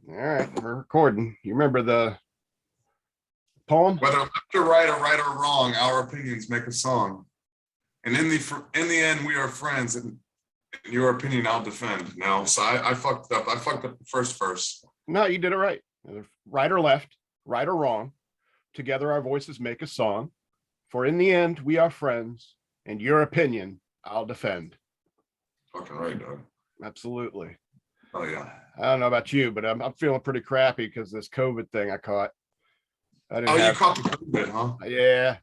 All right, we're recording. You remember the poem? Whether left or right or wrong, our opinions make a song. And in the end, we are friends. And in your opinion, I'll defend. Now, so I fucked up. I fucked up the first verse. No, you did it right. Right or left, right or wrong. Together our voices make a song. For in the end, we are friends. And your opinion, I'll defend. Fucking right, dog. Absolutely. Oh yeah. I don't know about you, but I'm feeling pretty crappy because this COVID thing I caught. You caught the COVID, huh? Yeah.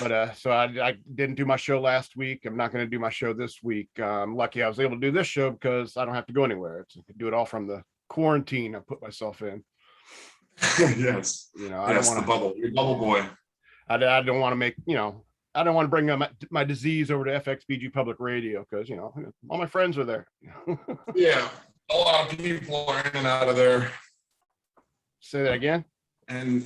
But so I didn't do my show last week. I'm not going to do my show this week. I'm lucky I was able to do this show because I don't have to go anywhere. I can do it all from the quarantine I put myself in. Yes. I don't want the bubble. You're bubble boy. I don't want to make, I don't want to bring my disease over to FXBG Public Radio because, all my friends are there. Yeah. A lot of people are in and out of there. Say that again. And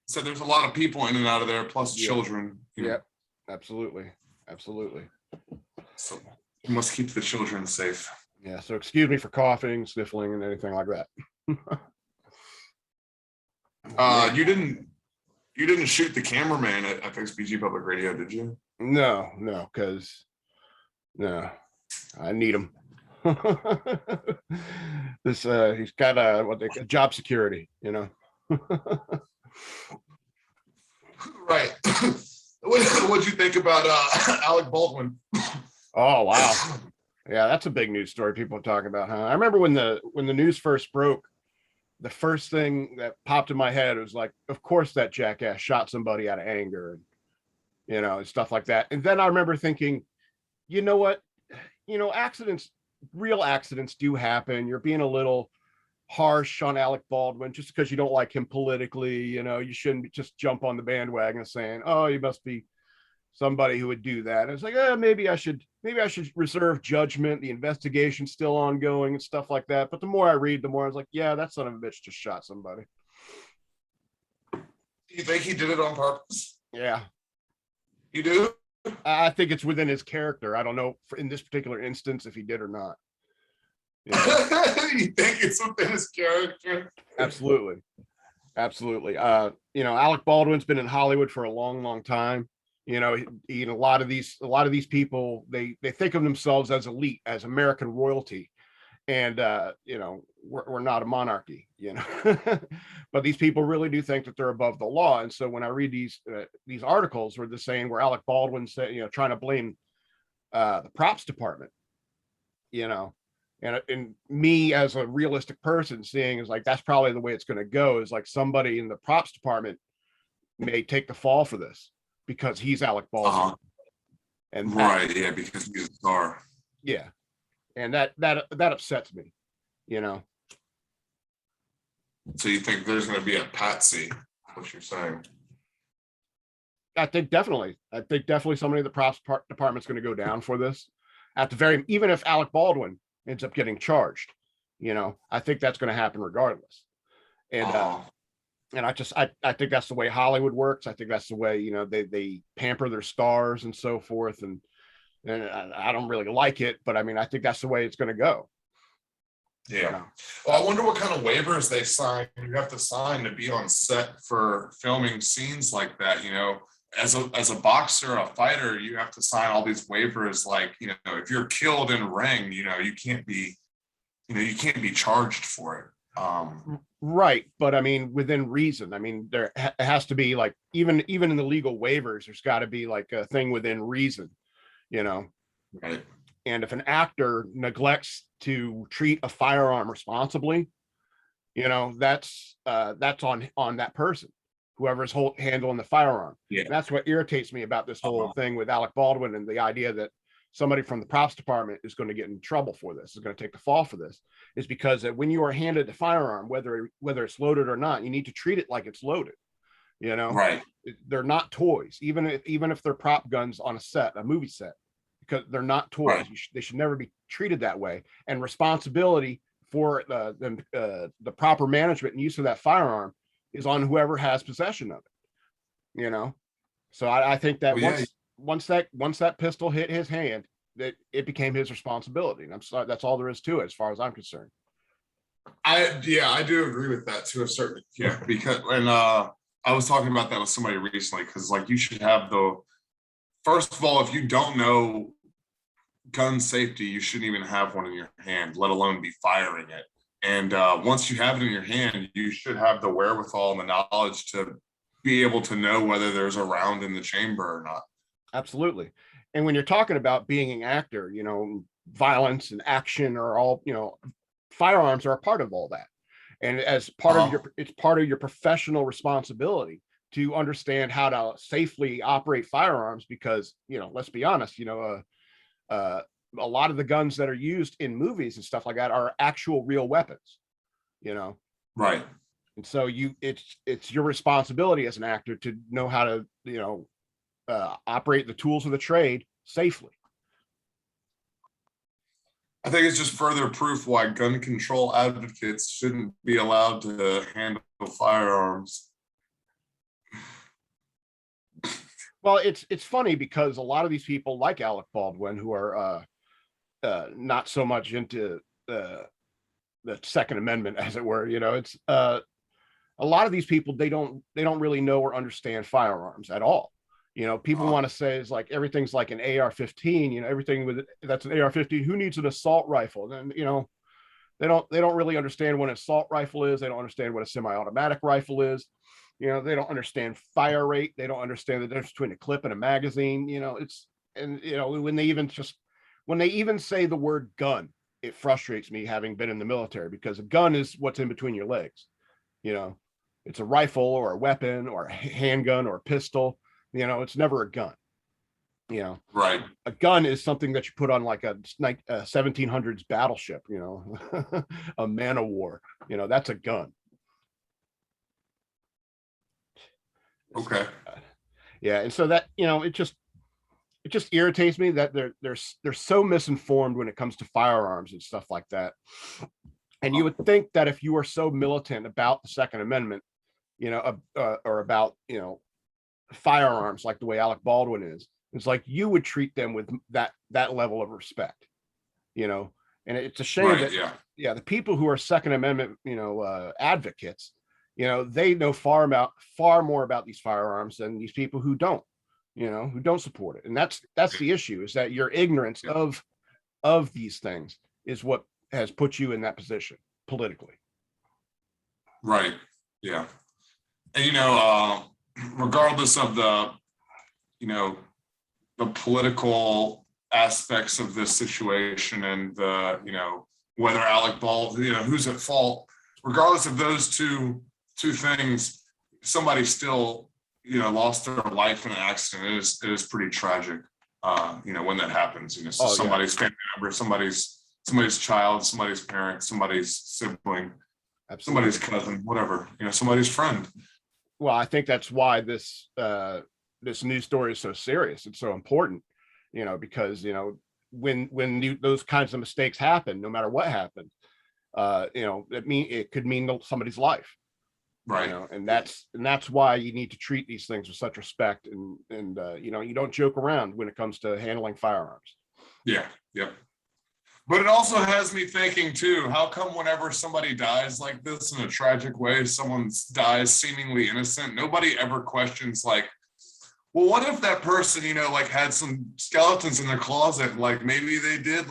so there's a lot of people in and out of there, plus children. Yep. Absolutely. So you must keep the children safe. Yeah. So excuse me for coughing, sniffling, and anything like that. You didn't shoot the cameraman at FXBG Public Radio, did you? No, because I need him. He's got what they call job security, Right. What'd you think about Alec Baldwin? Oh wow. Yeah, that's a big news story people talk about, huh? I remember when the news first broke, the first thing that popped in my head was like, of course that jackass shot somebody out of anger and and stuff like that. And then I remember thinking, you know what? Real accidents do happen. You're being a little harsh on Alec Baldwin just because you don't like him politically. You shouldn't just jump on the bandwagon saying, oh, you must be somebody who would do that. And it's like, maybe I should reserve judgment. The investigation's still ongoing and stuff like that. But the more I read, the more I was like, yeah, that son of a bitch just shot somebody. Do you think he did it on purpose? Yeah. You do? I think it's within his character. I don't know in this particular instance if he did or not. You think it's within his character? Absolutely. Alec Baldwin's been in Hollywood for a long, long time. A lot of these people, they think of themselves as elite, as American royalty, and we're not a monarchy, but these people really do think that they're above the law. And so when I read these articles where they're saying where Alec Baldwin said, trying to blame the props department, and me as a realistic person seeing is like, that's probably the way it's going to go, is like somebody in the props department may take the fall for this because he's Alec Baldwin. And because he's a star. Yeah. And that upsets me, So you think there's going to be a patsy? What you're saying? I think definitely somebody in the props department's going to go down for this. Even if Alec Baldwin ends up getting charged, I think that's going to happen regardless. And I think that's the way Hollywood works. I think that's the way, they pamper their stars and so forth. And I don't really like it, but I mean, I think that's the way it's going to go. Yeah. Well, I wonder what kind of waivers they sign. You have to sign to be on set for filming scenes like that. As a boxer, a fighter, you have to sign all these waivers. Like, if you're killed in ring, you can't be charged for it. Right. But I mean, within reason. I mean, there has to be like, even in the legal waivers, there's got to be like a thing within reason, Right. And if an actor neglects to treat a firearm responsibly, that's on that person, whoever's handling the firearm. Yeah. And that's what irritates me about this whole thing with Alec Baldwin and the idea that somebody from the props department is going to get in trouble for this, is going to take the fall for this, is because when you are handed the firearm, whether it's loaded or not, you need to treat it like it's loaded. Right. They're not toys, even if they're prop guns on a movie set, because they're not toys. Right. They should never be treated that way. And responsibility for the proper management and use of that firearm is on whoever has possession of it. So I think that once that pistol hit his hand, that it became his responsibility. And I'm sorry, that's all there is to it as far as I'm concerned. I do agree with that to a certain, because when I was talking about that with somebody recently, because like you should have first of all, if you don't know gun safety, you shouldn't even have one in your hand, let alone be firing it. And once you have it in your hand, you should have the wherewithal and the knowledge to be able to know whether there's a round in the chamber or not. Absolutely. And when you're talking about being an actor, violence and action are all, firearms are a part of all that. And as part of it's part of your professional responsibility to understand how to safely operate firearms, because, let's be honest, a lot of the guns that are used in movies and stuff like that are actual real weapons, Right. And so it's your responsibility as an actor to know how to, operate the tools of the trade safely. I think it's just further proof why gun control advocates shouldn't be allowed to handle firearms. Well, it's funny because a lot of these people like Alec Baldwin, who are not so much into the Second Amendment, as it were, it's a lot of these people, they don't really know or understand firearms at all. People want to say it's like everything's like an AR-15, everything that's an AR-15. Who needs an assault rifle? And they don't really understand what an assault rifle is. They don't understand what a semi-automatic rifle is. They don't understand fire rate. They don't understand the difference between a clip and a magazine. When they even say the word gun, it frustrates me, having been in the military, because a gun is what's in between your legs. It's a rifle or a weapon or a handgun or a pistol. It's never a gun. Right. A gun is something that you put on like a 1700s battleship, a man of war, that's a gun. Okay. Yeah. And so that, it just irritates me that they're so misinformed when it comes to firearms and stuff like that. And you would think that if you are so militant about the Second Amendment, or about, firearms, like the way Alec Baldwin is, it's like you would treat them with that level of respect, and it's a shame that the people who are Second Amendment advocates, they know far more about these firearms than these people who don't support it. And that's the issue, is that your ignorance of these things is what has put you in that position politically. Right. Yeah. And regardless of the political aspects of this situation and whether Alec Baldwin, who's at fault, regardless of those two things, somebody still, lost their life in an accident. It is pretty tragic, when that happens, so somebody's family member, somebody's child, somebody's parent, somebody's sibling, somebody's cousin, whatever, somebody's friend. Well, I think that's why this news story is so serious. It's so important, because when those kinds of mistakes happen, no matter what happened, it could mean somebody's life, right? And that's why you need to treat these things with such respect, and you don't joke around when it comes to handling firearms. Yeah. But it also has me thinking too, how come whenever somebody dies like this in a tragic way, someone dies seemingly innocent, nobody ever questions like, well, what if that person, had some skeletons in their closet, like maybe they did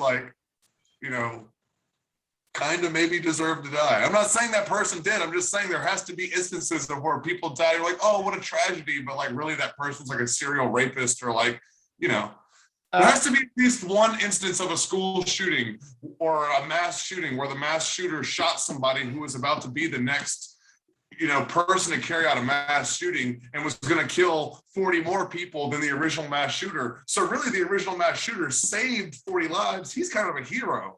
kind of maybe deserve to die. I'm not saying that person did. I'm just saying there has to be instances of where people die. You're like, oh, what a tragedy. But like really that person's like a serial rapist, or like, there has to be at least one instance of a school shooting or a mass shooting where the mass shooter shot somebody who was about to be the next, person to carry out a mass shooting and was going to kill 40 more people than the original mass shooter. So really the original mass shooter saved 40 lives. He's kind of a hero.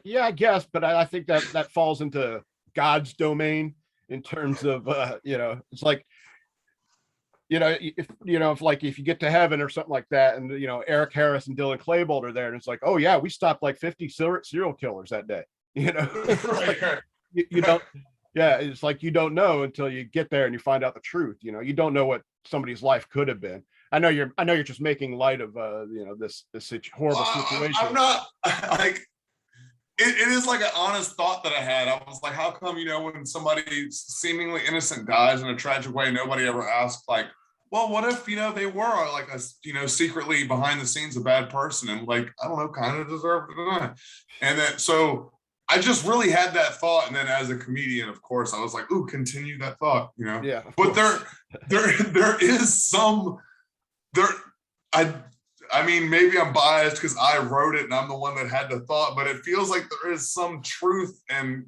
Yeah, I guess, but I think that falls into God's domain in terms of, it's like, if you get to heaven or something like that, and Eric Harris and Dylan Klebold are there, and it's like, oh yeah, we stopped like 50 serial killers that day. Right. You don't. Yeah, it's like you don't know until you get there and you find out the truth. You don't know what somebody's life could have been. I know you're just making light of this horrible situation. I'm not like it is like an honest thought that I had. I was like, how come, when somebody seemingly innocent dies in a tragic way, nobody ever asked, like, well, what if, they were like secretly behind the scenes a bad person and like, I don't know, kind of deserved it. And then, so I just really had that thought. And then as a comedian, of course, I was like, ooh, continue that thought, Yeah. But there is some, I mean, maybe I'm biased because I wrote it and I'm the one that had the thought, but it feels like there is some truth and,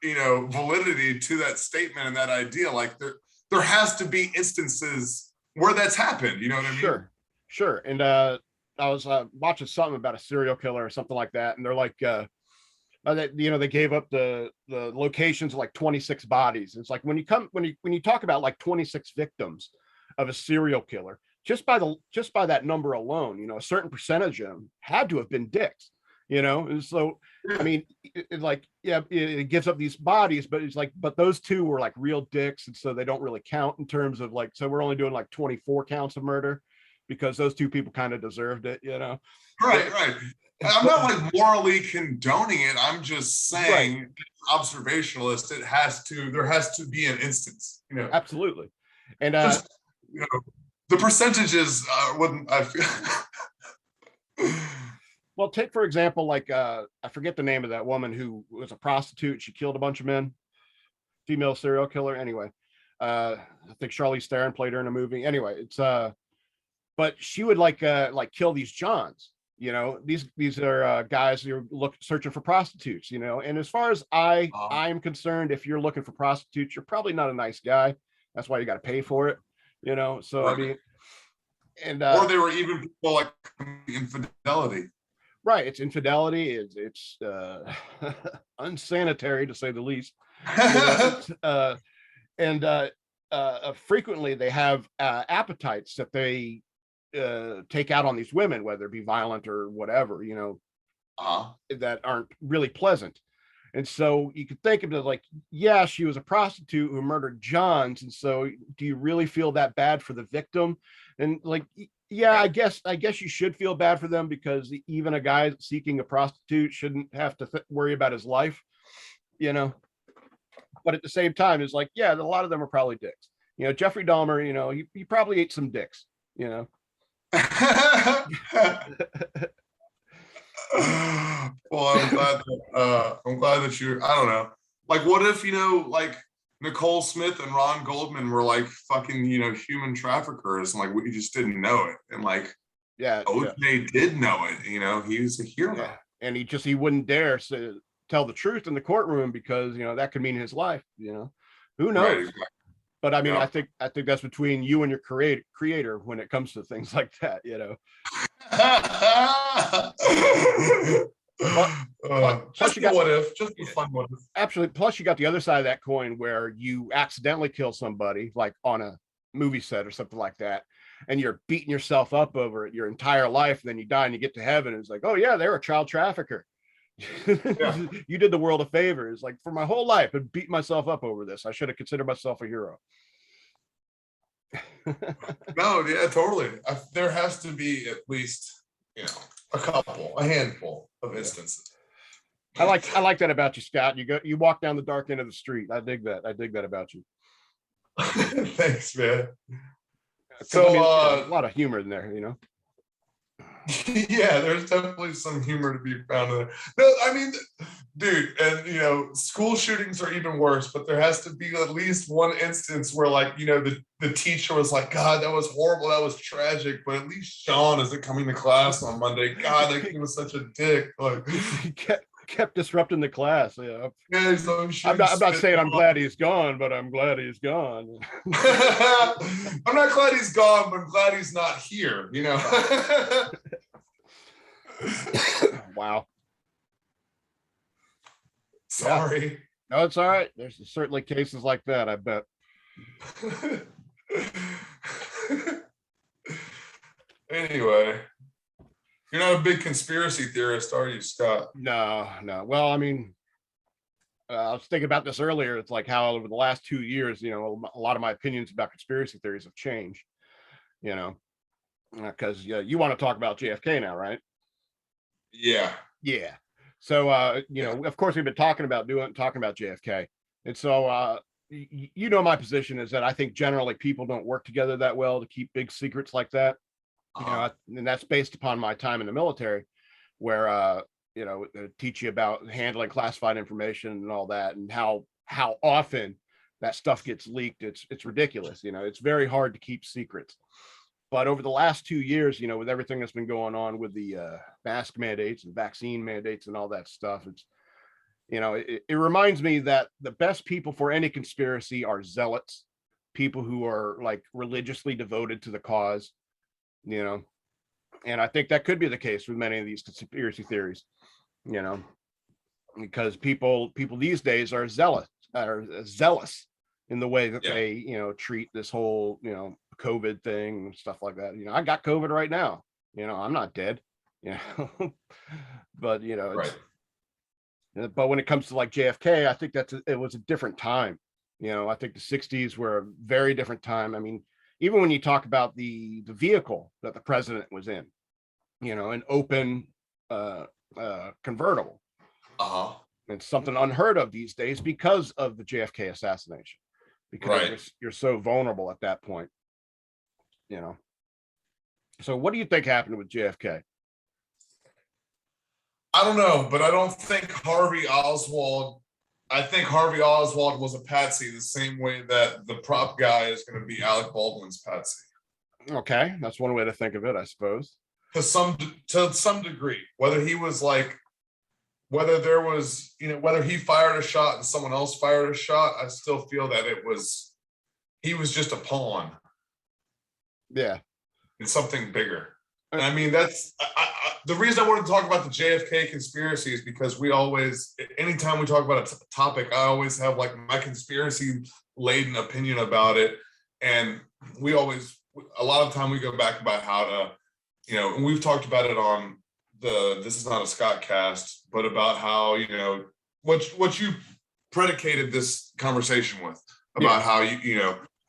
validity to that statement and that idea. Like there has to be instances where that's happened. You know what I mean? Sure. And I was watching something about a serial killer or something like that. And they're like, they gave up the locations of like 26 bodies. It's like when you talk about like 26 victims of a serial killer, just by that number alone, a certain percentage of them had to have been dicks, and so I mean, it gives up these bodies, but it's like, but those two were like real dicks, and so they don't really count in terms of like, so we're only doing like 24 counts of murder because those two people kind of deserved it, Right. I'm not like morally condoning it. I'm just saying, right. Observationalist, there has to be an instance, Absolutely. And just, the percentages wouldn't, I feel. Well, take for example, like I forget the name of that woman who was a prostitute. She killed a bunch of men, female serial killer. Anyway, I think Charlize Theron played her in a movie. Anyway, it's but she would like kill these Johns. These are guys who are searching for prostitutes. And as far as I'm concerned, if you're looking for prostitutes, you're probably not a nice guy. That's why you got to pay for it. So right. I mean, and or they were even people like infidelity. Right, it's infidelity. It's unsanitary to say the least. Frequently they have appetites that they take out on these women, whether it be violent or whatever, that aren't really pleasant. And so you could think of it like, yeah, she was a prostitute who murdered Johns. And so do you really feel that bad for the victim? And like, yeah, I guess you should feel bad for them, because even a guy seeking a prostitute shouldn't have to worry about his life, but at the same time, it's like, yeah, a lot of them are probably dicks. Jeffrey Dahmer, he probably ate some dicks, Well, I'm glad that you, I don't know. Like, what if, like Nicole Smith and Ron Goldman were like fucking, human traffickers, and like we just didn't know it. And like, yeah, OJ did know it, he was a hero. Yeah. And he wouldn't dare tell the truth in the courtroom because, that could mean his life, who knows? Right, exactly. But I mean, yeah. I think that's between you and your creator when it comes to things like that, Plus you got what if, just a fun what if. Absolutely. Plus you got the other side of that coin where you accidentally kill somebody, like on a movie set or something like that, and you're beating yourself up over it your entire life, and then you die and you get to heaven and it's like, oh yeah, they're a child trafficker. Yeah. You did the world a favor. It's like, for my whole life I've beat myself up over this. I should have considered myself a hero. No, yeah, totally. There has to be at least, a handful of instances. I like that about you, Scott. You walk down the dark end of the street. I dig that about you. Thanks, man. So I mean, a lot of humor in there, Yeah, there's definitely some humor to be found in there. No, I mean, dude, and school shootings are even worse, but there has to be at least one instance where, like, the teacher was like, God, that was horrible, that was tragic, but at least Sean isn't coming to class on Monday. God, like, he was such a dick. Like, he kept disrupting the class. Yeah, I'm not saying I'm glad he's gone, but I'm glad he's gone. I'm not glad he's gone, but I'm glad he's not here, Wow. Sorry. Yeah. No, it's all right. There's certainly cases like that, I bet. Anyway, you're not a big conspiracy theorist, are you, Scott? No. Well, I mean, I was thinking about this earlier. It's like how over the last 2 years, a lot of my opinions about conspiracy theories have changed, because you want to talk about JFK now, right? Yeah. Yeah. So, of course, we've been talking about JFK. And so, my position is that I think generally people don't work together that well to keep big secrets like that. And that's based upon my time in the military, where, they teach you about handling classified information and all that, and how often that stuff gets leaked. It's ridiculous. It's very hard to keep secrets. But over the last 2 years, with everything that's been going on with the mask mandates and vaccine mandates and all that stuff, it reminds me that the best people for any conspiracy are zealots, people who are like religiously devoted to the cause, and I think that could be the case with many of these conspiracy theories, because people these days are zealous in the way that they, treat this whole, COVID thing and stuff like that. I got COVID right now, I'm not dead, but Right. but when it comes to like JFK, I think it was a different time. I think the 60s were a very different time. I mean, even when you talk about the vehicle that the president was in, an open convertible. It's something unheard of these days because of the JFK assassination, because you're so vulnerable at that point. So what do you think happened with JFK? I don't know, but I don't think Harvey Oswald. I think Harvey Oswald was a patsy the same way that the prop guy is going to be Alec Baldwin's patsy. Okay, that's one way to think of it, I suppose. To some degree, whether he was like, whether there was, whether he fired a shot and someone else fired a shot, I still feel that he was just a pawn. Yeah. It's something bigger. And I mean, that's the reason I wanted to talk about the JFK conspiracy is because we always, anytime we talk about a topic, I always have like my conspiracy laden opinion about it. And we always, a lot of time we go back about how to, and we've talked about it on This Is Not a Scott cast, but about how, what you predicated this conversation with about how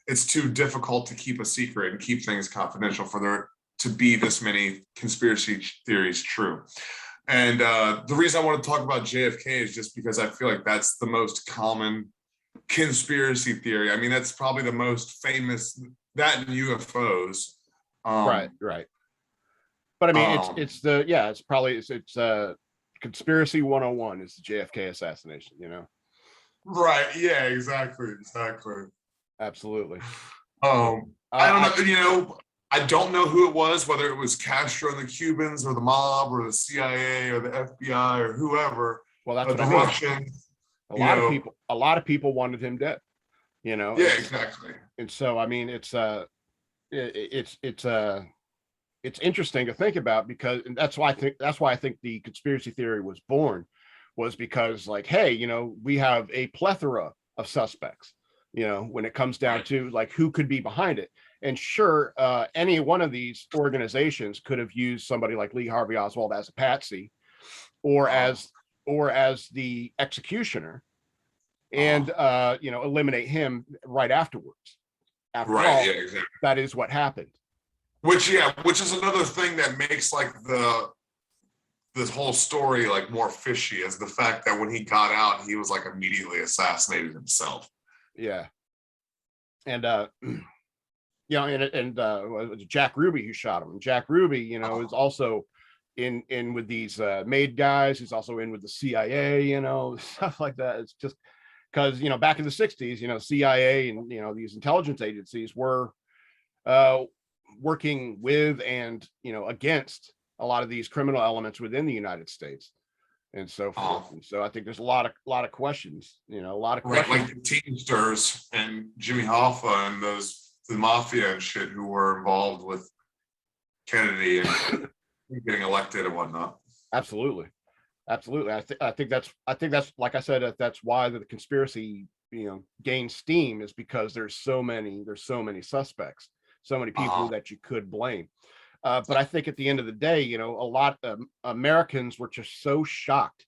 it's too difficult to keep a secret and keep things confidential for there to be this many conspiracy theories true. And the reason I want to talk about JFK is just because I feel like that's the most common conspiracy theory. I mean, that's probably the most famous, that and UFOs. Right. But I mean, it's conspiracy 101 is the JFK assassination, Right. Yeah, exactly. Absolutely. I don't know, I don't know who it was, whether it was Castro and the Cubans or the mob or the CIA or the FBI or whoever. Well, that's what the I mean. Russians. A lot of people wanted him dead, Yeah, exactly. And so, I mean, it's interesting to think about because and that's why I think the conspiracy theory was born, was because like, hey, we have a plethora of suspects, when it comes down to like who could be behind it. And sure, any one of these organizations could have used somebody like Lee Harvey Oswald as a patsy, or as the executioner, and eliminate him right afterwards. After all, exactly. That is what happened. Which is another thing that makes like this whole story like more fishy, is the fact that when he got out, he was like immediately assassinated himself. Yeah. And it was Jack Ruby who shot him. And Jack Ruby, is also in with these MAID guys. He's also in with the CIA, stuff like that. It's just because, back in the 60s, CIA and, these intelligence agencies were working with and, against a lot of these criminal elements within the United States and so forth. And so I think there's a lot of questions, questions. Like the Teamsters and Jimmy Hoffa and the mafia and shit who were involved with Kennedy and getting elected and whatnot. Absolutely. I think that's like I said, that's why the conspiracy, gains steam, is because there's so many suspects, so many people that you could blame. But I think at the end of the day, a lot of Americans were just so shocked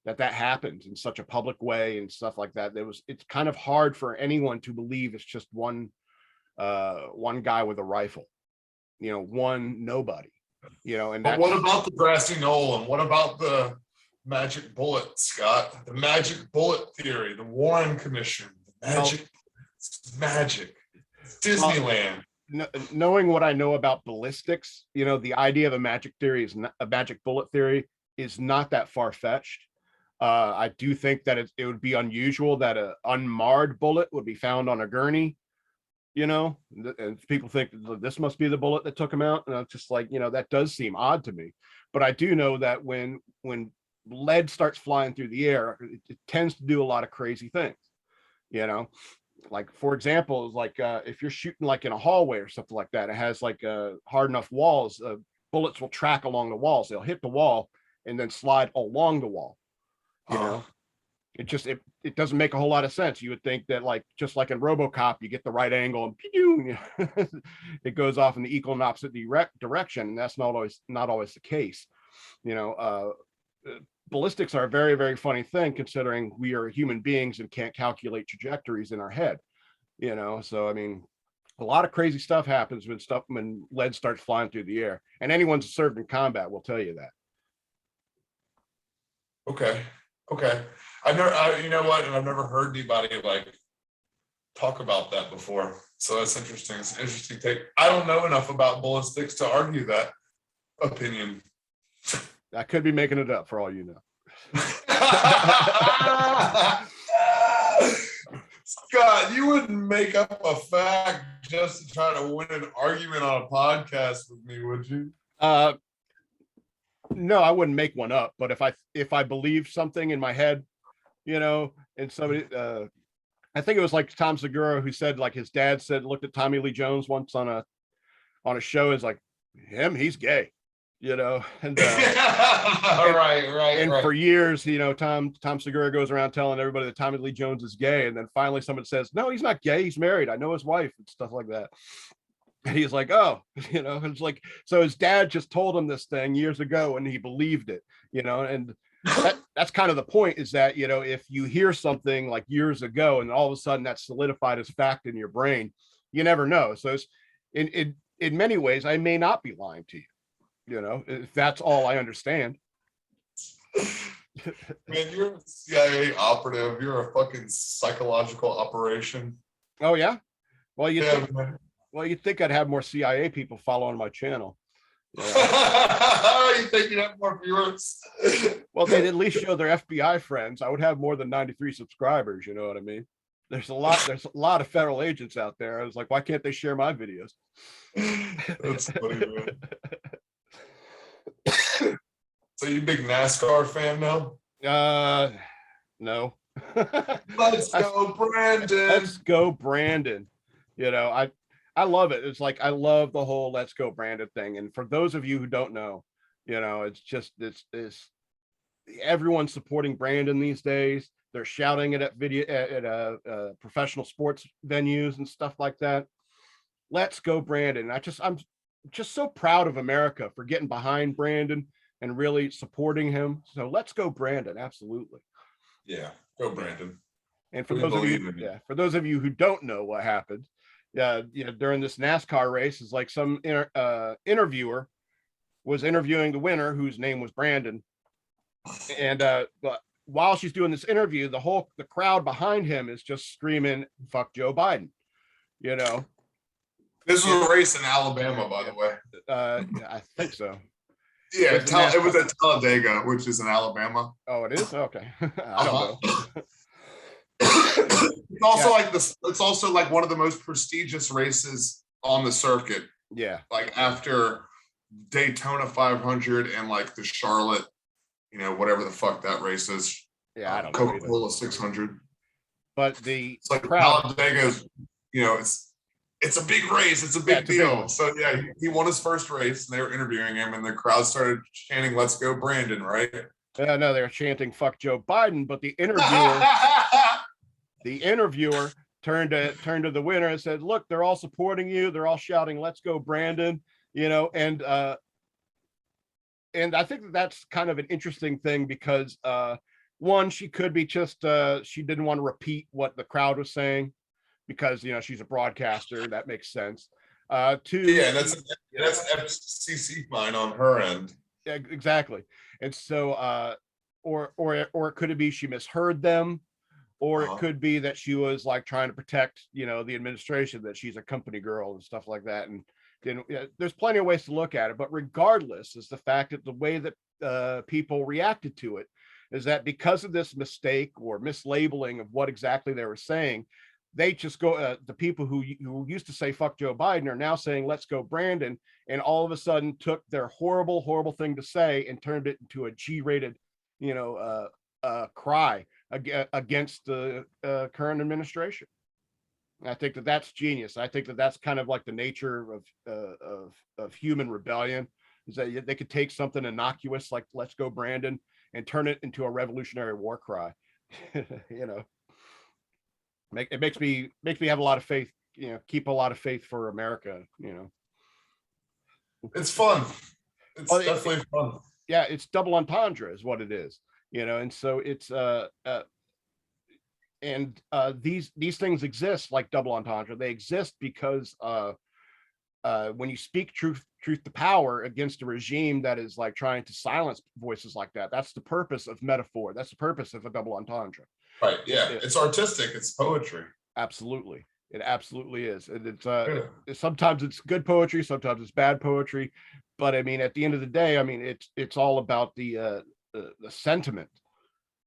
that happened in such a public way and stuff like that. It's kind of hard for anyone to believe it's just one guy with a rifle, one nobody, and but what about the grassy knoll, and what about the magic bullet, Scott. The magic bullet theory, the Warren Commission, the magic. Disneyland. Knowing what I know about ballistics, the idea of a magic theory is not, a magic bullet theory is not that far-fetched. I do think that it would be unusual that an unmarred bullet would be found on a gurney, and people think this must be the bullet that took him out. And it's just like, that does seem odd to me. But I do know that when lead starts flying through the air, it tends to do a lot of crazy things, like, for example, like if you're shooting like in a hallway or something like that, it has like hard enough walls, bullets will track along the walls. They'll hit the wall and then slide along the wall. It doesn't make a whole lot of sense. You would think that, like, just like in RoboCop, you get the right angle and it goes off in the equal and opposite direction, and that's not always the case. Ballistics are a very, very funny thing, considering we are human beings and can't calculate trajectories in our head. So I mean, a lot of crazy stuff happens when lead starts flying through the air, and anyone who's served in combat will tell you that. Okay. I've never heard anybody like talk about that before. So that's interesting. It's an interesting take. I don't know enough about ballistics to argue that opinion. I could be making it up for all you know. Scott, you wouldn't make up a fact just to try to win an argument on a podcast with me, would you? No, I wouldn't make one up, but if I believe something in my head, and somebody, I think it was like Tom Segura who said, like, his dad looked at Tommy Lee Jones once on a show, is like, he's gay, and right. For years, Tom Segura goes around telling everybody that Tommy Lee Jones is gay, and then finally someone says, no, he's not gay, he's married, I know his wife, and stuff like that. And he's like, oh, it's like, so his dad just told him this thing years ago and he believed it, and that's kind of the point, is that, if you hear something like years ago and all of a sudden that's solidified as fact in your brain, you never know. So it's, in many ways, I may not be lying to you, if that's all I understand. Man, you're a CIA operative. You're a fucking psychological operation. Oh, yeah? Well, you'd think I'd have more CIA people following my channel. You think you'd have more viewers? Well, they'd at least show their FBI friends. I would have more than 93 subscribers. You know what I mean? There's a lot of federal agents out there. I was like, why can't they share my videos? That's funny, man. So you big NASCAR fan now? No. Let's go, Brandon. Let's go, Brandon. I love it. It's like, I love the whole let's go Brandon thing. And for those of you who don't know, it's just it's everyone's supporting Brandon these days. They're shouting it at professional sports venues and stuff like that. Let's go Brandon. I'm just so proud of America for getting behind Brandon and really supporting him. So let's go Brandon. Absolutely. Yeah, go Brandon. And for those of you who don't know what happened, during this NASCAR race, is like some interviewer was interviewing the winner, whose name was Brandon, and but while she's doing this interview, the crowd behind him is just screaming "fuck Joe Biden," This was a race in Alabama, by the way. I think so. Yeah, it was at Talladega, which is in Alabama. Oh, it is? Okay. I don't know. It's also it's also like one of the most prestigious races on the circuit. Yeah. Like after Daytona 500 and like the Charlotte, whatever the fuck that race is. Yeah, I don't know. Coca-Cola 600. But it's like Talladega's, it's a big race. It's a big deal. So yeah, he won his first race and they were interviewing him and the crowd started chanting, "Let's go Brandon," right? No, they were chanting "fuck Joe Biden," but the interviewer turned to the winner and said, "Look, they're all supporting you. They're all shouting, 'Let's go Brandon,'" and I think that's kind of an interesting thing because one, she could be just she didn't want to repeat what the crowd was saying because she's a broadcaster. That makes sense. Two, yeah, that's FCC fine on her end. Yeah, exactly. And so or could it be she misheard them? Or it could be that she was like trying to protect, the administration, that she's a company girl and stuff like that. And then there's plenty of ways to look at it. But regardless, is the fact that the way that people reacted to it is that because of this mistake or mislabeling of what exactly they were saying, they just go, the people who used to say fuck Joe Biden are now saying let's go Brandon, and all of a sudden took their horrible thing to say and turned it into a G-rated, cry against the current administration. And I think that that's genius. I think that that's kind of like the nature of human rebellion, is that they could take something innocuous like "Let's go, Brandon" and turn it into a revolutionary war cry. It makes me have a lot of faith. Keep a lot of faith for America. It's fun. It's definitely fun. Yeah, it's double entendre is what it is. And so it's these things exist like double entendre. They exist because when you speak truth to power against a regime that is like trying to silence voices like that, that's the purpose of metaphor. That's the purpose of a double entendre. Right. Yeah. It's artistic. It's poetry. Absolutely. It absolutely is. And it's sometimes it's good poetry, sometimes it's bad poetry. But I mean, at the end of the day, I mean, it's all about the sentiment.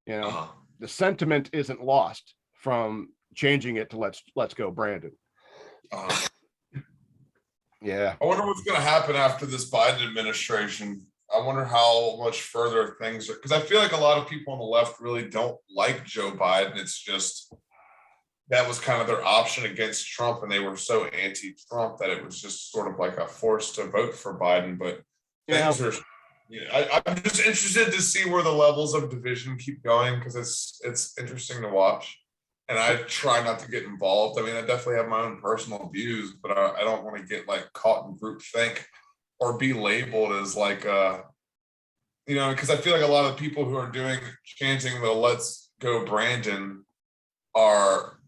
The sentiment isn't lost from changing it to let's go Brandon. Yeah. I wonder what's going to happen after this Biden administration. I wonder how much further things are, because I feel like a lot of people on the left really don't like Joe Biden. It's just that was kind of their option against Trump, and they were so anti-Trump that it was just sort of like a force to vote for Biden. But things are, I'm just interested to see where the levels of division keep going, because it's interesting to watch. And I try not to get involved. I mean, I definitely have my own personal views, but I don't want to get like caught in groupthink or be labeled as like, because I feel like a lot of the people who are chanting the "Let's go Brandon" are,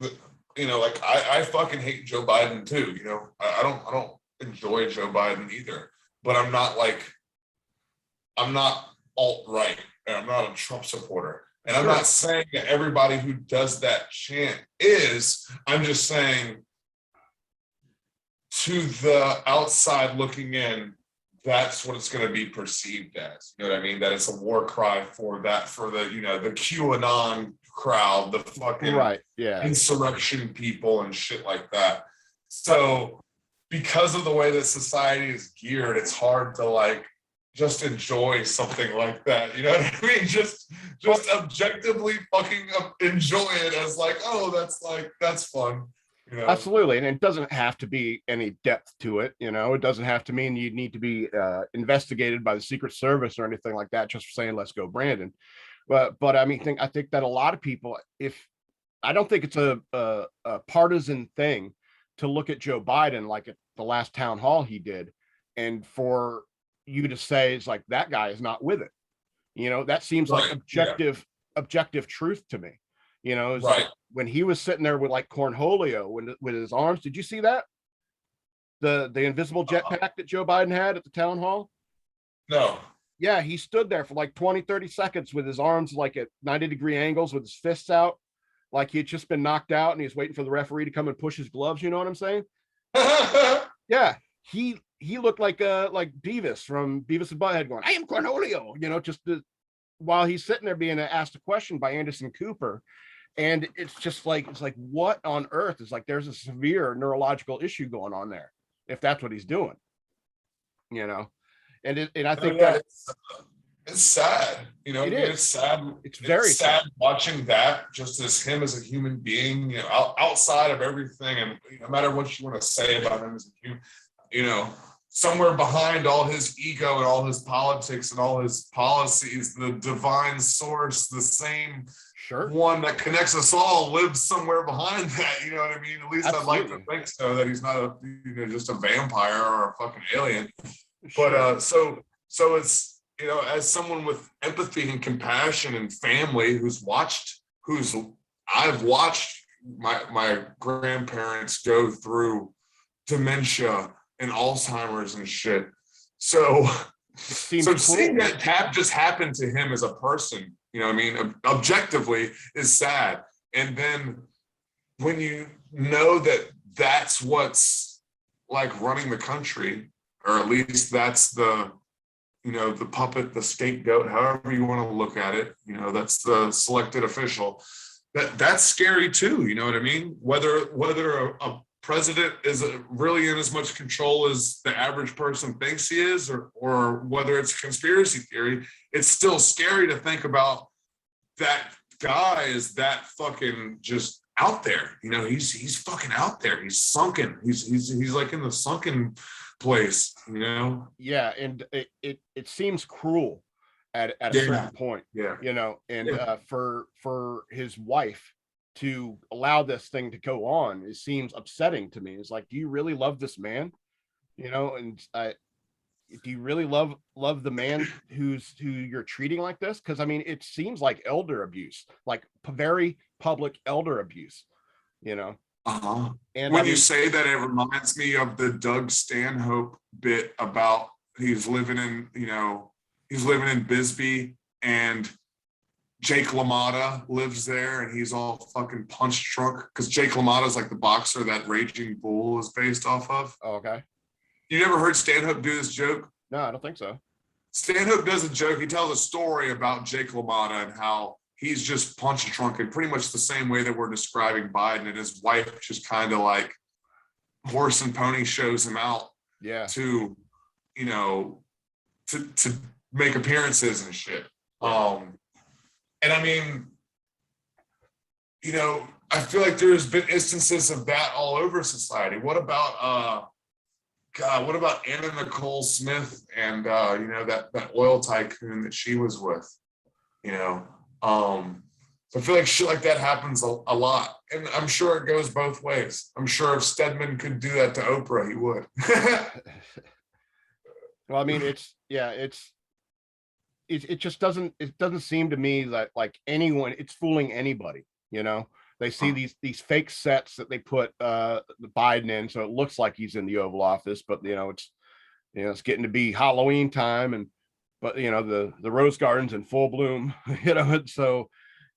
like I fucking hate Joe Biden too. I don't enjoy Joe Biden either, but I'm not alt-right, and I'm not a Trump supporter. And I'm not saying that everybody who does that chant is. I'm just saying, to the outside looking in, that's what it's going to be perceived as. You know what I mean? That it's a war cry for the the QAnon crowd, the fucking insurrection people and shit like that. So because of the way that society is geared, it's hard to like just enjoy something like that. You know what I mean? Just objectively fucking enjoy it as like, oh, that's fun. Absolutely. And it doesn't have to be any depth to it. It doesn't have to mean you need to be investigated by the Secret Service or anything like that just for saying let's go Brandon. But I mean, I think that a lot of people, I don't think it's a partisan thing to look at Joe Biden like at the last town hall he did, and for you to say it's like that guy is not with it. That seems like objective truth to me. Like when he was sitting there with like Cornholio with his arms. Did you see that? The invisible jetpack that Joe Biden had at the town hall? No. Yeah, he stood there for like 20-30 seconds with his arms like at 90-degree angles with his fists out, like he had just been knocked out and he's waiting for the referee to come and push his gloves. You know what I'm saying? Yeah. He looked like Beavis from Beavis and Butthead going, "I am Cornholio," while he's sitting there being asked a question by Anderson Cooper. And it's just like, what on earth? Is like, there's a severe neurological issue going on there, if that's what he's doing, and I think that it's sad, it's sad. It's very sad watching that, just as him as a human being, outside of everything. And no matter what you want to say about him as a human, somewhere behind all his ego and all his politics and all his policies, the divine source, the same one that connects us all, lives somewhere behind that. You know what I mean? At least Absolutely. I'd like to think so, that he's not just a vampire or a fucking alien. But so it's, as someone with empathy and compassion and family I've watched my grandparents go through dementia and Alzheimer's and shit. So seems So seeing cruel. that just happened to him as a person, you know what I mean, objectively is sad. And then when you know that that's what's like running the country, or at least that's the, you know, the puppet, the scapegoat, however you want to look at it, you know, that's the selected official, that's scary too, you know what I mean? Whether a president is really in as much control as the average person thinks he is, or whether it's a conspiracy theory, it's still scary to think about that guy is that fucking just out there. You know, he's fucking out there. He's sunken. He's like in the sunken place, you know? Yeah, and it seems cruel at a certain point. Yeah. You know, and for his wife to allow this thing to go on, it seems upsetting to me. It's like, do you really love this man? You know, and do you really love the man who you're treating like this? Because I mean, it seems like elder abuse, like very public elder abuse, you know. Uh-huh. And when I mean, you say that, it reminds me of the Doug Stanhope bit about he's living in Bisbee, and Jake LaMotta lives there, and he's all fucking punch drunk because Jake LaMotta is like the boxer that Raging Bull is based off of. oh, okay. You never heard Stanhope do this joke? No, I don't think so. Stanhope does a joke. He tells a story about Jake LaMotta and how he's just punch drunk in pretty much the same way that we're describing Biden, and his wife just kind of like horse and pony shows him out to, you know, to make appearances and shit. And I mean, you know, I feel like there's been instances of that all over society. What about what about Anna Nicole Smith and you know, that oil tycoon that she was with, you know? So I feel like shit like that happens a lot, and I'm sure it goes both ways. I'm sure if Stedman could do that to Oprah, he would. Well, I mean, it just doesn't seem to me that like anyone, it's fooling anybody, you know. They see these fake sets that they put the Biden in, so it looks like he's in the Oval Office, but you know, it's getting to be Halloween time, but you know, the rose garden's in full bloom, you know, and so,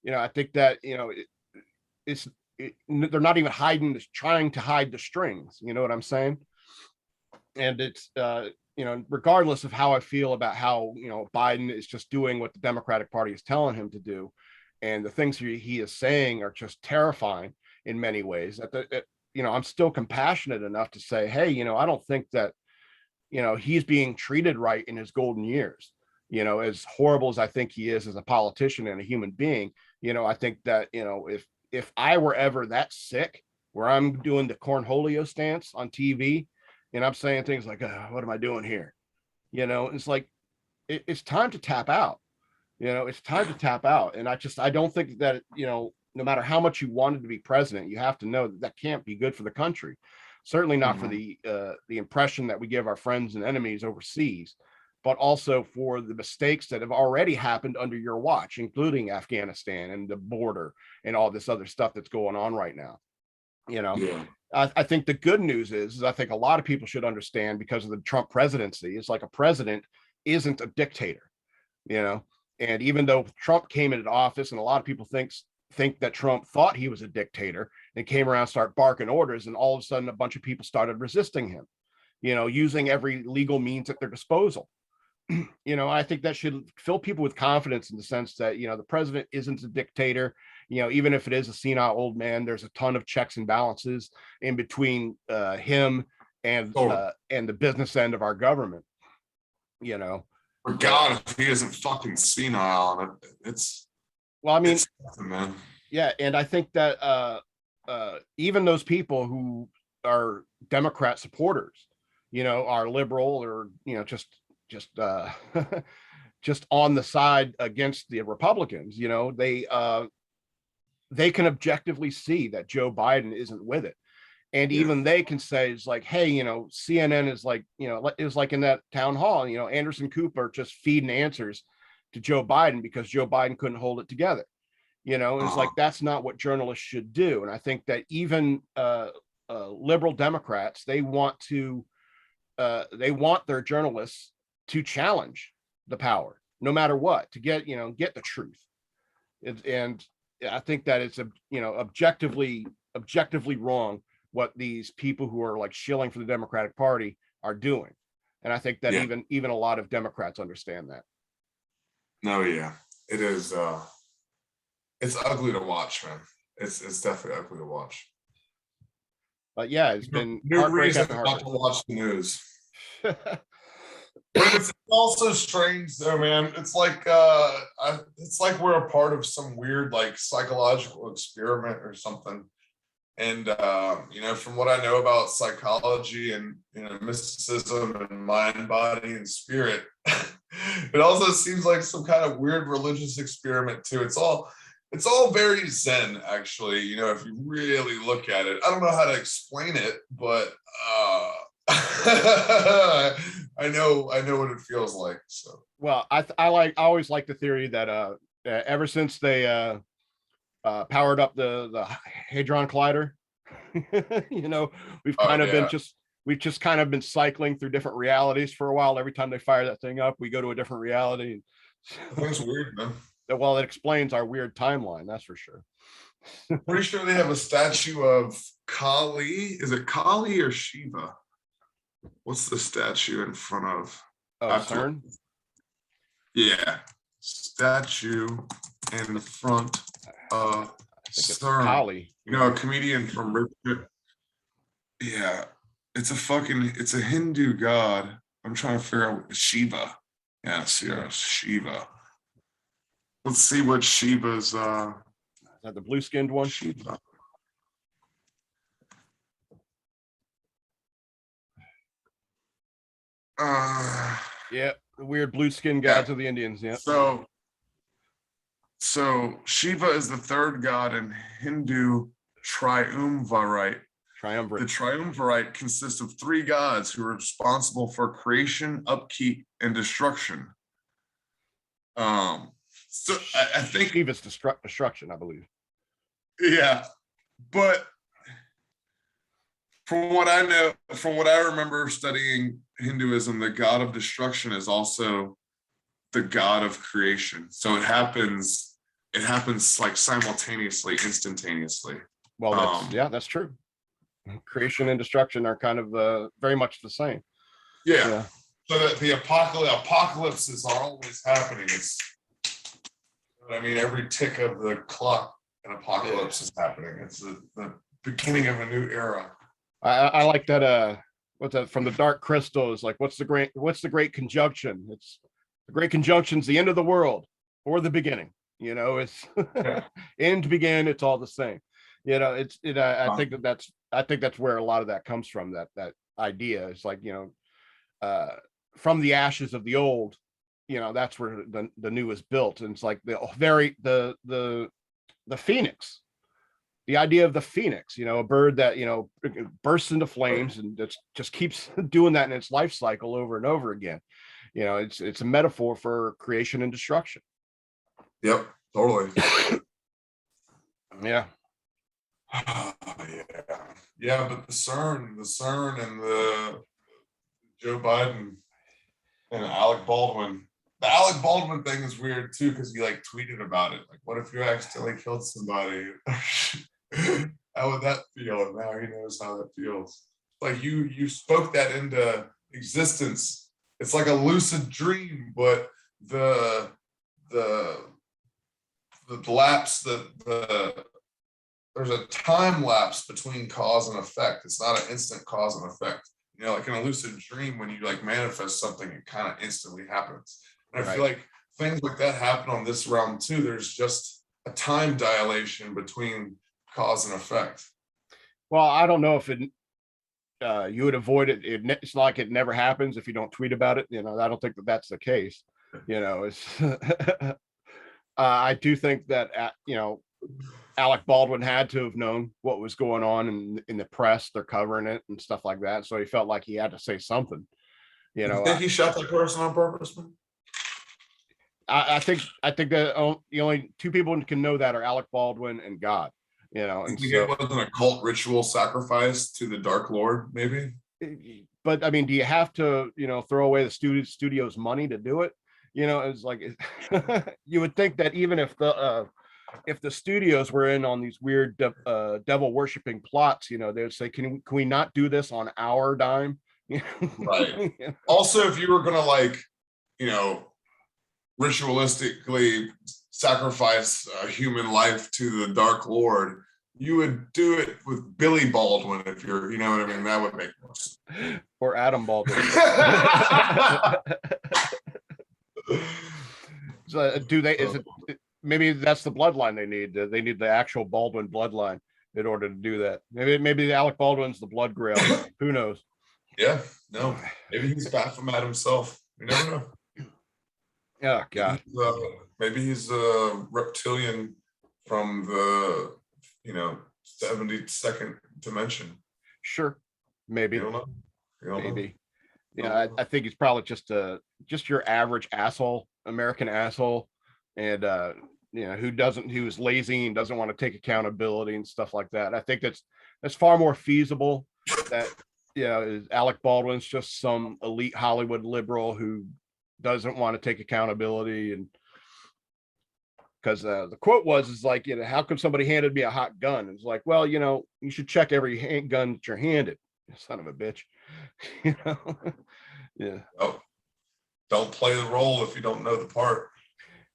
you know, I think that, you know, they're not even trying to hide the strings, you know what I'm saying? And it's you know, regardless of how I feel about how, you know, Biden is just doing what the Democratic Party is telling him to do, and the things he is saying are just terrifying in many ways, you know, I'm still compassionate enough to say, hey, you know, I don't think that, you know, he's being treated right in his golden years. You know, as horrible as I think he is as a politician and a human being, you know, I think that, you know, if I were ever that sick where I'm doing the cornholio stance on TV and I'm saying things like, what am I doing here? You know, it's like, it's time to tap out. You know, it's time to tap out. And I don't think that, you know, no matter how much you wanted to be president, you have to know that can't be good for the country. Certainly not for the impression that we give our friends and enemies overseas, but also for the mistakes that have already happened under your watch, including Afghanistan and the border and all this other stuff that's going on right now. You know, I think the good news is I think a lot of people should understand, because of the Trump presidency, it's like a president isn't a dictator, you know. And even though Trump came into office and a lot of people think that Trump thought he was a dictator and came around, start barking orders, and all of a sudden a bunch of people started resisting him, you know, using every legal means at their disposal. You know, I think that should fill people with confidence in the sense that, you know, the president isn't a dictator. You know, even if it is a senile old man, there's a ton of checks and balances in between him and the business end of our government, you know. For God, if he isn't fucking senile, it's well, I mean, man. Yeah, and I think that even those people who are Democrat supporters, you know, are liberal or, you know, just just on the side against the Republicans, you know, they can objectively see that Joe Biden isn't with it. And even they can say, it's like, hey, you know, CNN is like, you know, it was like in that town hall, you know, Anderson Cooper just feeding answers to Joe Biden because Joe Biden couldn't hold it together. You know, and it's like, that's not what journalists should do. And I think that even liberal Democrats, they want their journalists to challenge the power, no matter what, to get the truth. And I think that it's objectively wrong what these people who are like shilling for the Democratic Party are doing. And I think that even a lot of Democrats understand that. No, yeah, it is. It's ugly to watch, man. It's definitely ugly to watch. But yeah, it's been no reason not to watch the news. But it's also strange though, man. It's like we're a part of some weird like psychological experiment or something. And from what I know about psychology and mysticism and mind, body, and spirit, it also seems like some kind of weird religious experiment too. It's all very Zen, actually, if you really look at it. I don't know how to explain it, but I know what it feels like. So well, I always like the theory that ever since they powered up the Hadron Collider, we've just kind of been cycling through different realities for a while. Every time they fire that thing up, we go to a different reality. That's weird, man. Well, it explains our weird timeline, that's for sure. Pretty sure they have a statue of Kali. Is it Kali or Shiva? What's the statue in front of? CERN? Yeah. Statue in the front of CERN. Kali. A comedian from Richmond. Yeah. It's a Hindu god. I'm trying to figure out Shiva. Yes, Shiva. Let's see what Shiva's Is that the blue-skinned one? Shiva. Yeah, the weird blue-skinned gods of the Indians. Yeah. So Shiva is the third god in Hindu triumvirate. The triumvirate consists of three gods who are responsible for creation, upkeep, and destruction. So I think Shiva's destruction, I believe. Yeah, but from what I remember studying Hinduism, the god of destruction is also the god of creation. So it happens like simultaneously, instantaneously. Well, that's true. Creation and destruction are kind of very much the same. Yeah. So that the apocalypses are always happening. Every tick of the clock, an apocalypse is happening. It's the beginning of a new era. I like that. What's that from the Dark Crystal? Is like, what's the great conjunction? It's the great conjunction's the end of the world or the beginning. It's end, begin. It's all the same. I think that's where a lot of that comes from. That idea. It's like from the ashes of the old. That's where the new is built. And it's like the phoenix, the idea of the phoenix, a bird that, bursts into flames and just keeps doing that in its life cycle over and over again. It's a metaphor for creation and destruction. Yep, totally. Yeah. Yeah, but the CERN and the Joe Biden and Alec Baldwin. The Alec Baldwin thing is weird too, because he tweeted about it. Like, what if you accidentally killed somebody? How would that feel? And now he knows how that feels. Like you spoke that into existence. It's like a lucid dream, but the lapse, there's a time lapse between cause and effect. It's not an instant cause and effect. Like in a lucid dream, when you manifest something, it kind of instantly happens. And I feel like things like that happen on this realm too. There's just a time dilation between cause and effect. Well, I don't know if you would avoid it. It's not like it never happens if you don't tweet about it. I don't think that's the case. It's I do think that Alec Baldwin had to have known what was going on in the press. They're covering it and stuff like that. So he felt like he had to say something. You think he shot that person on purpose, man? I think that the only two people who can know that are Alec Baldwin and God. And it wasn't a cult ritual sacrifice to the Dark Lord, maybe? but I mean, do you have to, throw away the studio's money to do it? It's like you would think that even if the studios were in on these weird devil worshiping plots, they'd say, can we not do this on our dime? Right. Also, if you were gonna like, ritualistically sacrifice a human life to the Dark Lord, you would do it with Billy Baldwin if you're, you know what I mean? That would make more sense. Or Adam Baldwin. So maybe that's the bloodline they need. They need the actual Baldwin bloodline in order to do that. Maybe Alec Baldwin's the blood grail. Who knows? Yeah, no. Maybe he's Baphomet himself. You never know. Oh God. Maybe he's a reptilian from the 72nd dimension. Sure. Maybe. You don't know. Maybe. Yeah, I think he's probably just your average asshole, American asshole, and who's lazy and doesn't want to take accountability and stuff like that. I think that's far more feasible. That Alec Baldwin's just some elite Hollywood liberal who doesn't want to take accountability, and because the quote is like, how come somebody handed me a hot gun? It's like, well, you should check every handgun that you're handed, you son of a bitch. Yeah. Oh, don't play the role if you don't know the part.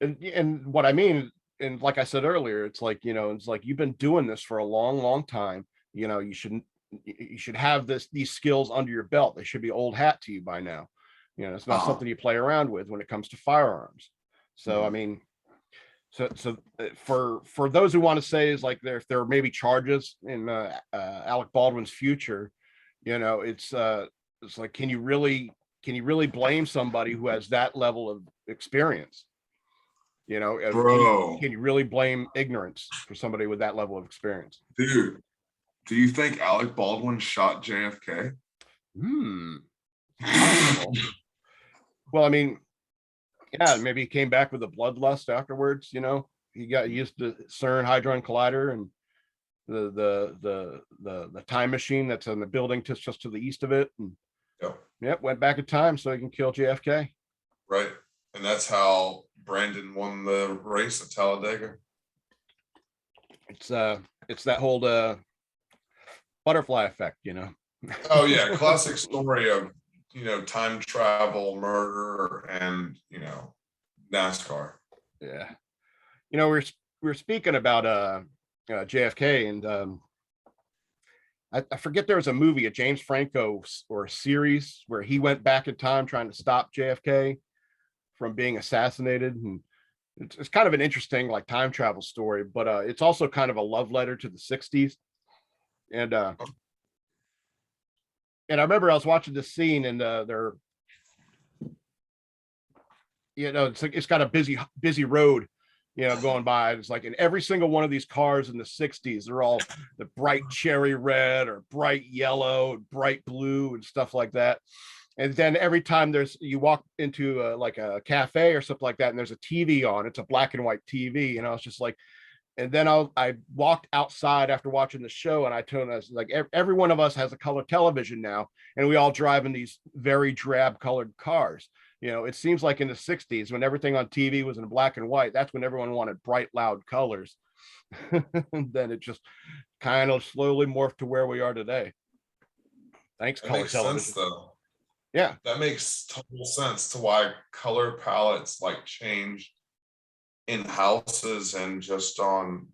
And what I mean, and like I said earlier, it's like, you've been doing this for a long, long time. You should have these skills under your belt. They should be old hat to you by now. It's not something you play around with when it comes to firearms. So, I mean, so for those who want to say is like if there are maybe charges in Alec Baldwin's future, it's like, can you really blame somebody who has that level of experience? Bro, can you really blame ignorance for somebody with that level of experience? Dude, do you think Alec Baldwin shot JFK? Well, I mean, yeah, maybe he came back with a bloodlust afterwards. He got used to CERN Hadron Collider and the time machine that's in the building just to the east of it, and went back in time so he can kill JFK. Right, and that's how Brandon won the race at Talladega. It's that whole butterfly effect, Oh yeah, classic story of time travel, murder, and NASCAR. Yeah, we're speaking about JFK, and I forget, there was a movie, a James Franco or a series where he went back in time trying to stop JFK from being assassinated, and it's kind of an interesting like time travel story, but it's also kind of a love letter to the 60s. And I remember I was watching this scene, and they're it's got a busy road going by. It's like, in every single one of these cars in the 60s, they're all the bright cherry red or bright yellow, bright blue and stuff like that. And then every time you walk into like a cafe or something like that, and there's a TV on, it's a black and white TV. And I was just like, and then I walked outside after watching the show, and I told us, like, every one of us has a color television now, and we all drive in these very drab colored cars. It seems like in the 60s, when everything on TV was in black and white, that's when everyone wanted bright, loud colors. And then it just kind of slowly morphed to where we are today. Thanks, that color makes television. Sense, though. Yeah, that makes total sense to why color palettes like change in houses and just on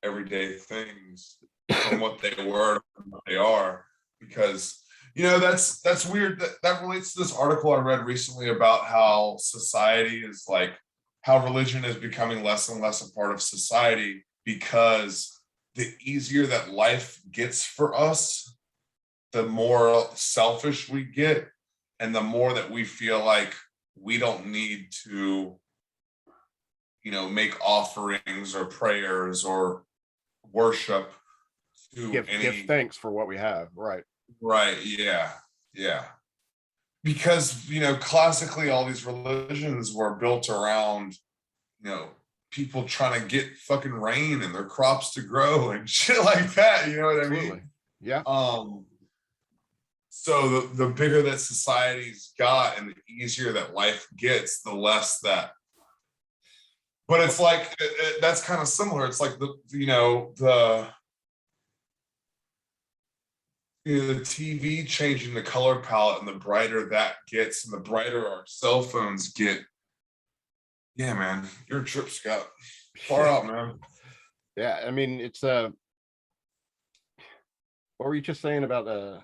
everyday things from what they were to what they are, because that's weird. That relates to this article I read recently about how society is like, how religion is becoming less and less a part of society, because the easier that life gets for us, the more selfish we get, and the more that we feel like we don't need to make offerings or prayers or worship to give thanks for what we have. Right. Yeah. Because classically all these religions were built around people trying to get fucking rain and their crops to grow and shit like that, you know what I mean? Yeah. So the bigger that society's got and the easier that life gets, the less that. But it's like that's kind of similar. It's like the TV changing the color palette, and the brighter that gets, and the brighter our cell phones get. Yeah, man, your trip, Scott. Far out, man. Yeah, I mean, it's what were you just saying about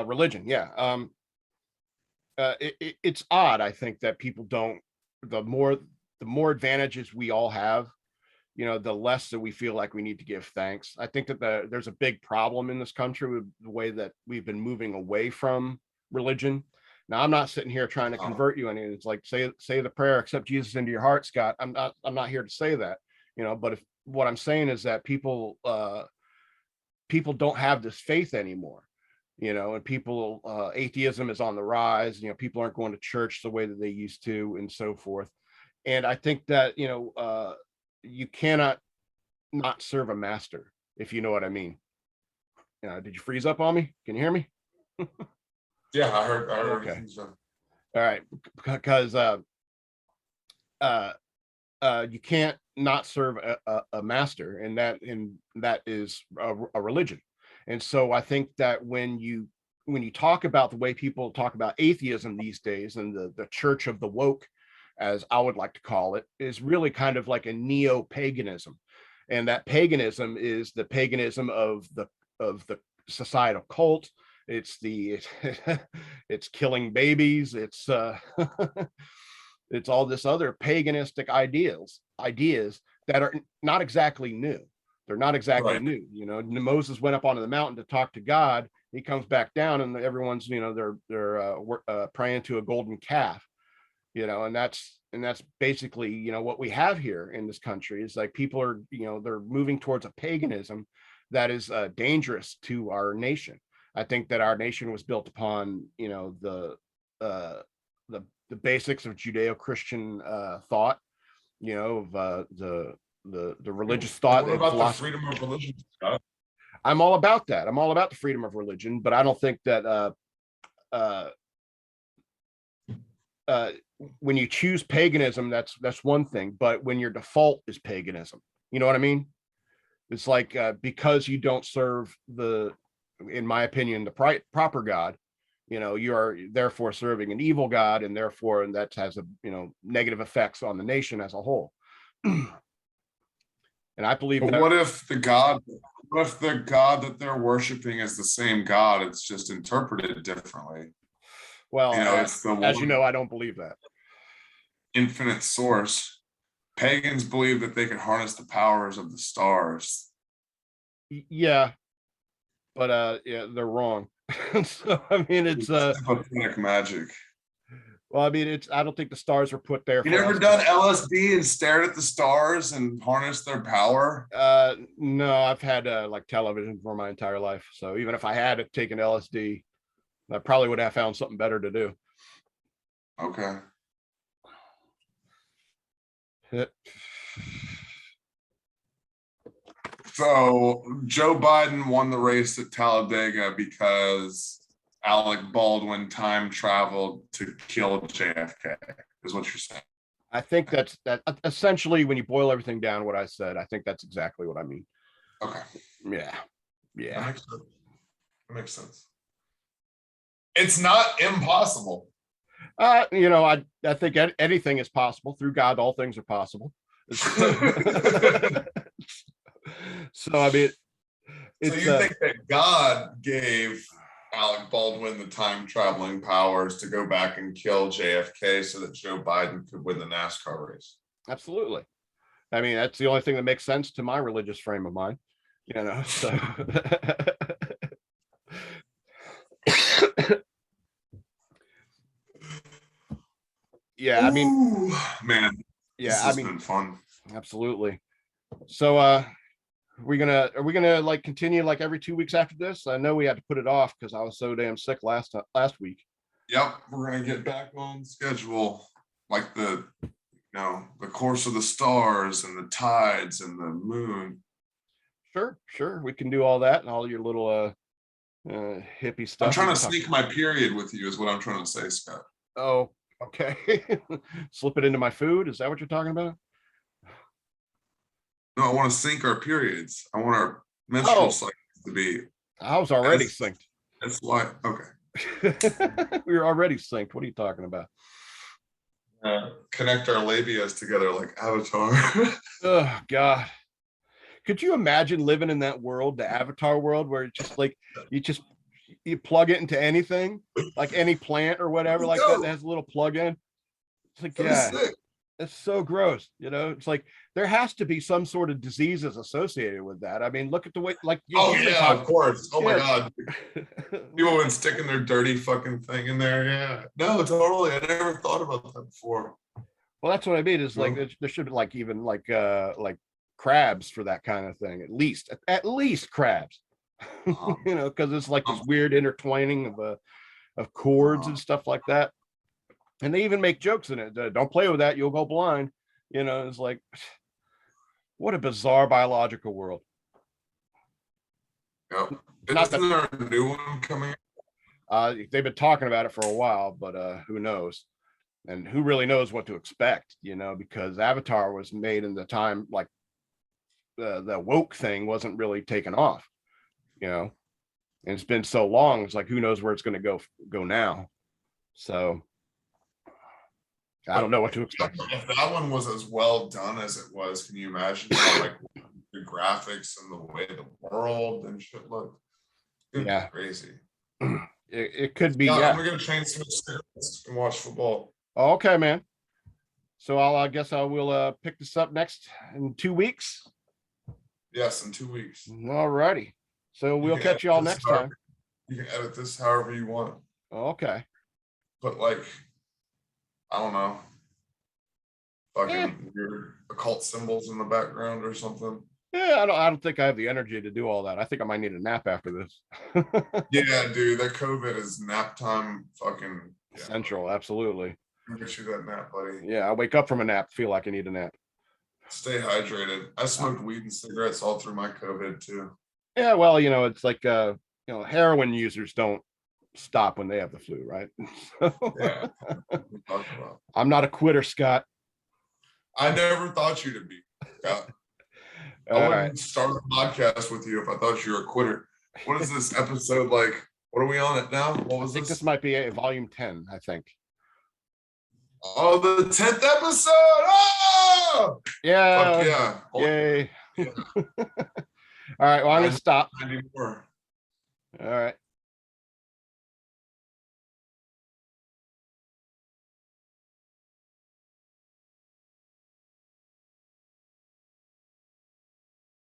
religion? Yeah, it's odd. I think that people don't. The more advantages we all have, the less that we feel like we need to give thanks. I think that there's a big problem in this country with the way that we've been moving away from religion. Now, I'm not sitting here trying to convert you, and it's like say the prayer, accept Jesus into your heart, Scott. I'm not here to say that, but if what I'm saying is that people don't have this faith anymore, and people atheism is on the rise. People aren't going to church the way that they used to, and so forth. And I think that you cannot not serve a master, if you know what I mean. Did you freeze up on me? Can you hear me? Yeah, I heard Okay. everything. So. All right, because you can't not serve a master, and that is a religion. And so I think that when you talk about the way people talk about atheism these days, and the church of the woke, as I would like to call it, is really kind of like a neo-paganism. And that paganism is the paganism of the societal cult. It's it's killing babies. It's it's all this other paganistic ideas that are not exactly new. They're not exactly new. Moses went up onto the mountain to talk to God. He comes back down, and everyone's they're praying to a golden calf. And that's basically what we have here in this country. Is like people are they're moving towards a paganism that is dangerous to our nation. I think that our nation was built upon the basics of Judeo-Christian thought, of the religious thought. What about the freedom of religion, Scott? I'm all about that. I'm all about the freedom of religion, but I don't think that when you choose paganism, that's one thing. But when your default is paganism, you know what I mean? It's like because you don't serve in my opinion, the proper God, you are therefore serving an evil God, and therefore that has a negative effects on the nation as a whole. And I believe but what if the God that they're worshiping is the same God? It's just interpreted differently. Well, as you know, I don't believe that. Infinite source. Pagans believe that they can harness the powers of the stars. Yeah, but yeah, they're wrong. So I mean, it's pathetic magic. Well, I mean, I don't think the stars were put there. You never done LSD and stared at the stars and harnessed their power? No, I've had like television for my entire life. So even if I had taken LSD, I probably would have found something better to do. Okay. So Joe Biden won the race at Talladega because Alec Baldwin time traveled to kill JFK, is what you're saying. I think that essentially, when you boil everything down, what I said, I think that's exactly what I mean. Okay. Yeah. That makes sense. It's not impossible. I think anything is possible. Through God, all things are possible. So I mean, so you think that God gave Alec Baldwin the time traveling powers to go back and kill JFK so that Joe Biden could win the NASCAR race? Absolutely. I mean, that's the only thing that makes sense to my religious frame of mind. So yeah, I mean, ooh, man, yeah, this has been fun. Absolutely. So are we gonna like continue like every 2 weeks after this? I know we had to put it off because I was so damn sick last week. Yep, we're gonna get back on schedule, like the course of the stars and the tides and the moon. Sure, we can do all that and all your little Hippie stuff. I'm trying to sneak my period with you is what I'm trying to say, Scott. Oh, okay. Slip it into my food. Is that what you're talking about? No, I want to sync our periods. I want our menstrual cycles to be. I was already synced. That's why. Okay. We were already synced. What are you talking about? Connect our labias together like Avatar. Oh God. Could you imagine living in that world, the Avatar world, where it's just like you plug it into anything, like any plant or whatever, like that has a little plug-in. It's like, yeah, it's so gross. You know, it's like there has to be some sort of diseases associated with that. I mean, look at the way, like, of course. Oh my God. People been sticking their dirty fucking thing in there. Yeah. No, totally. I never thought about that before. Well, that's what I mean. Is like there should be like even like crabs for that kind of thing. At least crabs. You know, because it's like this weird intertwining of chords and stuff like that. And they even make jokes in it. Don't play with that, you'll go blind. You know, it's like, what a bizarre biological world. Yep. Isn't there a new one coming? They've been talking about it for a while, but who knows? And who really knows what to expect, you know, because Avatar was made in the time like the woke thing wasn't really taken off, you know, and it's been so long. It's like, who knows where it's going to go now. So I don't know what to expect. If that one was as well done as it was, can you imagine how, like the graphics and the way the world and shit looked? Yeah, crazy. It could be. Yeah, we're gonna change some cigarettes and watch football. Okay, man. So I guess I will pick this up next in 2 weeks. Yes, in 2 weeks. All righty. So we'll catch y'all next time. You can edit this however you want. Okay. But like, I don't know, fucking weird occult symbols in the background or something. Yeah, I don't think I have the energy to do all that. I think I might need a nap after this. Yeah, dude, that COVID is nap time fucking essential. Absolutely. Get you that nap, buddy. Yeah, I wake up from a nap, feel like I need a nap. Stay hydrated. I smoked weed and cigarettes all through my COVID too. Yeah, well, you know, it's like heroin users don't stop when they have the flu, right? Yeah. I'm not a quitter, Scott. I never thought you to be, Scott. I wouldn't start a podcast with you if I thought you were a quitter. What is this episode like? What are we on it now? What was I think this might be a volume 10, I think. Oh, the 10th episode. Oh! Yeah. Fuck yeah. Yay. Yeah. All right. Well, I'm going to stop. Anymore. All right.